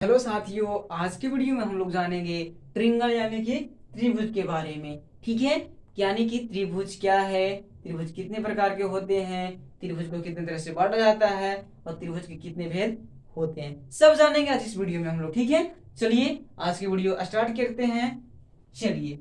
Hello साथियों, आज के वीडियो में हम लोग जानेंगे ट्रिंगल यानी कि त्रिभुज के बारे में। ठीक है, यानी कि त्रिभुज क्या है, त्रिभुज कितने प्रकार के होते हैं, त्रिभुज को कितने तरह से बांटा जाता है और त्रिभुज के कितने भेद होते हैं, सब जानेंगे आज इस वीडियो में हम लोग। ठीक है, चलिए आज की वीडियो स्टार्ट करते हैं। चलिए,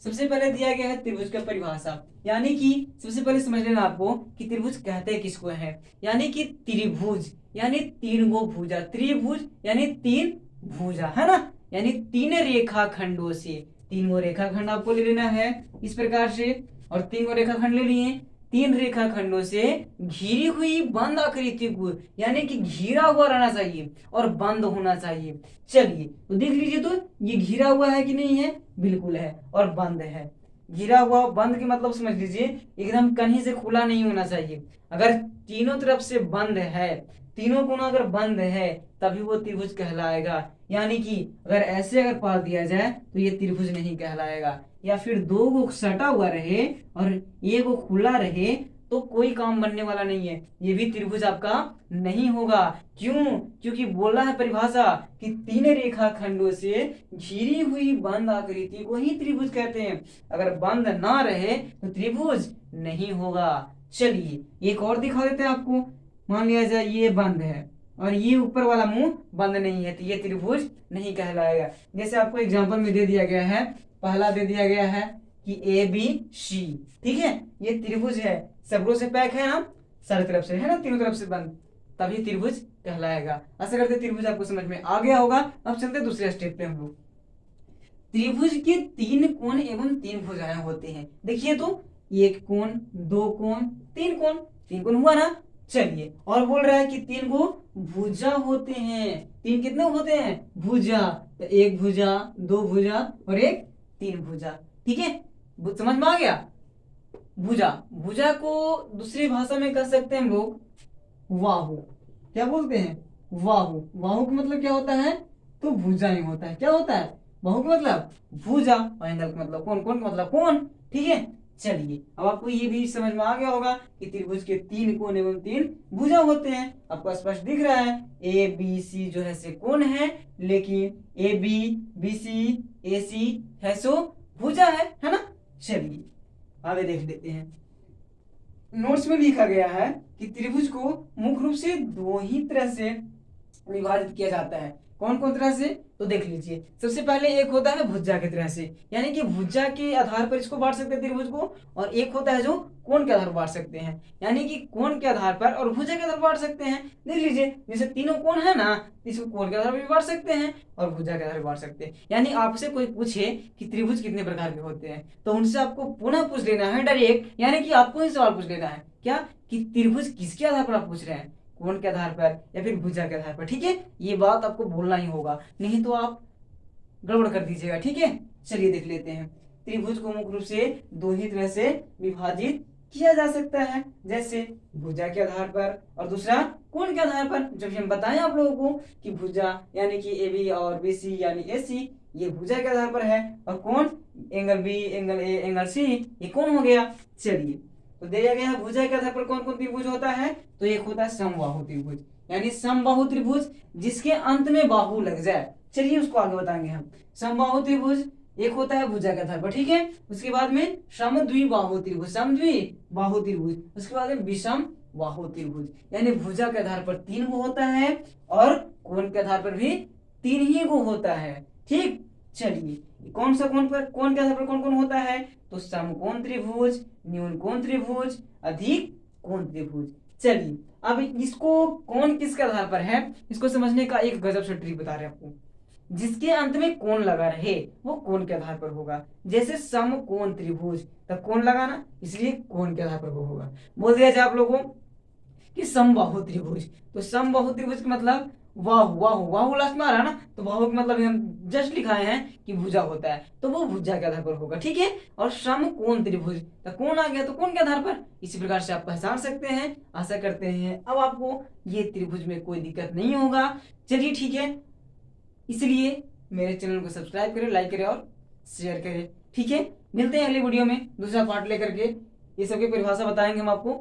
सबसे पहले दिया गया है त्रिभुज का परिभाषा। यानी कि सबसे पहले समझ लेना आपको कि त्रिभुज कहते किसको है। यानी कि त्रिभुज यानी तीन गो भुजा, त्रिभुज यानी तीन भुजा, है ना। यानी तीन रेखाखंडों से, तीन गो रेखाखंड आपको ले लेना है इस प्रकार से, और तीन गो रेखाखंड ले लिए। तीन रेखाखंडों से घिरी हुई बंद आकृति को, यानी कि घिरा हुआ रहना चाहिए और बंद होना चाहिए। चलिए तो देख लीजिए, तो ये घिरा हुआ है कि नहीं है, बिल्कुल है, और बंद है। घिरा हुआ बंद के मतलब समझ लीजिए एकदम कहीं से खुला नहीं होना चाहिए। अगर तीनों तरफ से बंद है, तीनों कोना अगर बंद है, तभी वो त्रिभुज कहलाएगा। यानी कि अगर ऐसे अगर पाल दिया जाए तो ये त्रिभुज नहीं कहलाएगा। या फिर दो को सटा हुआ रहे और एक को खुला रहे तो कोई काम बनने वाला नहीं है, ये भी त्रिभुज आपका नहीं होगा। क्यों? क्योंकि बोला है परिभाषा कि तीन रेखा खंडों से घिरी हुई बंद आकृति को ही त्रिभुज कहते हैं। अगर बंद ना रहे तो त्रिभुज नहीं होगा। चलिए एक और दिखा देते हैं आपको। मान लिया जाए ये बंद है और ये ऊपर वाला मुंह बंद नहीं है, तो ये त्रिभुज नहीं कहलाएगा। जैसे आपको एग्जांपल में दे दिया गया है, पहला दे दिया गया है कि ए बी सी। ठीक है, ये त्रिभुज है, सबरों से पैक है ना, सारी तरफ से है ना, तीनों तरफ से बंद, तभी त्रिभुज कहलाएगा। ऐसा करते त्रिभुज आपको समझ में आ गया होगा। अब चलते दूसरे स्टेप पे हम लोग। त्रिभुज के तीन कोण एवं तीन भुजाएं होते हैं। देखिए तो, एक कोण, दो कोण, तीन कोण, तीन कोण हुआ ना। चलिए, और बोल रहा है कि तीन को भुजा होते हैं। तीन कितने होते हैं? भुजा। तो एक भुजा, दो भुजा और एक तीन भुजा। ठीक है, समझ में आ गया। भुजा, भुजा को दूसरी भाषा में कह सकते हैं हम लोग बाहु। क्या बोलते हैं? बाहु। बाहु का मतलब क्या होता है? तो भुजा ही होता है। क्या होता है? बाहु का मतलब भुजा, और एंगल का मतलब कोण, कोण का मतलब कोण। ठीक है, चलिए अब आपको ये भी समझ में आ गया होगा कि त्रिभुज के तीन कोण एवं तीन भुजा होते हैं। आपको स्पष्ट दिख रहा है ए बी सी जो है से कोण है, लेकिन ए बी बी सी ए सी है सो भुजा है ना। चलिए आगे देख लेते हैं। नोट्स में लिखा गया है कि त्रिभुज को मुख्य रूप से दो ही तरह से विभाजित किया जाता है। कौन कौन तरह से? तो देख लीजिए, सबसे पहले एक होता है भुजा की तरह से, यानी कि भुजा के आधार पर इसको बांट सकते हैं त्रिभुज को। और एक होता है जो कोण के आधार पर बांट सकते हैं, यानी कि कोण के आधार पर और भुजा के आधार पर बांट सकते हैं। देख लीजिए, जैसे तीनों कोण है ना, इसको कोण के आधार पर भी बांट सकते हैं और भुजा के आधार पर बांट सकते हैं। यानी आपसे कोई पूछे कि त्रिभुज कितने प्रकार के होते हैं, तो उनसे आपको पुनः पूछ लेना है डायरेक्ट, यानी कि आपको ही सवाल पूछ लेना है क्या, कि त्रिभुज किसके आधार पर आप पूछ रहे हैं, कोण के आधार पर या फिर भुजा के आधार पर। ठीक है, ये बात आपको बोलना ही होगा, नहीं तो आप गड़बड़ कर दीजिएगा। ठीक है, चलिए देख लेते हैं। त्रिभुज को मुख्य रूप से दो ही तरह से विभाजित किया जा सकता है, जैसे भुजा के आधार पर और दूसरा कोण के आधार पर। जब हम बताएं आप लोगों को कि भुजा यानी कि ए बी और बी सी यानी ए सी, ये भुजा के आधार पर है, और कोण angle B, angle A, angle C, ये कोण हो गया। चलिए, तो दिया गया है भुजा के आधार पर कौन कौन त्रिभुज होता है, तो एक होता है समबाहु त्रिभुज, यानी समबाहु त्रिभुज जिसके अंत में बाहु लग जाए। चलिए उसको आगे बताएंगे हम। समबाहु त्रिभुज एक होता है भुजा के आधार पर। ठीक है, उसके बाद में समद्विबाहु त्रिभुज, समद्विबाहु त्रिभुज, उसके बाद में विषम बाहु त्रिभुज, यानी भुजा के आधार पर तीन को होता है और कोण के आधार पर भी तीन ही को होता है। ठीक, चलिए कौन सा कोण पर, कोण के आधार पर कौन कौन होता है, तो समकोण त्रिभुज, न्यून कोण त्रिभुज, अधिक कोण त्रिभुज। चलिए अब इसको कौन किसके आधार पर है, इसको समझने का एक गजब से ट्रिक बता रहे हैं आपको। जिसके अंत में कोण लगा रहे वो कोण के आधार पर होगा। जैसे समकोण त्रिभुज, तब कोण लगाना, इसलिए कोण के आधार पर वो होगा। बोल दिया जाए आप लोगों कि समबाहु त्रिभुज, तो समबाहु त्रिभुज का मतलब वाहु, वाहु, वाहु लास्ट में आ रहा है ना, तो वाहु का मतलब हम जस्ट लिखाए हैं कि भुजा होता है, तो वो भुजा के आधार पर होगा। ठीक है, और समकोण त्रिभुज, तो कोण आ गया तो कोण के आधार पर। इसी प्रकार से आप पहचान सकते हैं। आशा करते हैं अब आपको ये त्रिभुज में कोई दिक्कत नहीं होगा। चलिए ठीक है, इसलिए मेरे चैनल को सब्सक्राइब करें, लाइक करें और शेयर करें। ठीक है, मिलते हैं अगले वीडियो में दूसरा पार्ट लेकर के। ये सबकी परिभाषा बताएंगे हम आपको।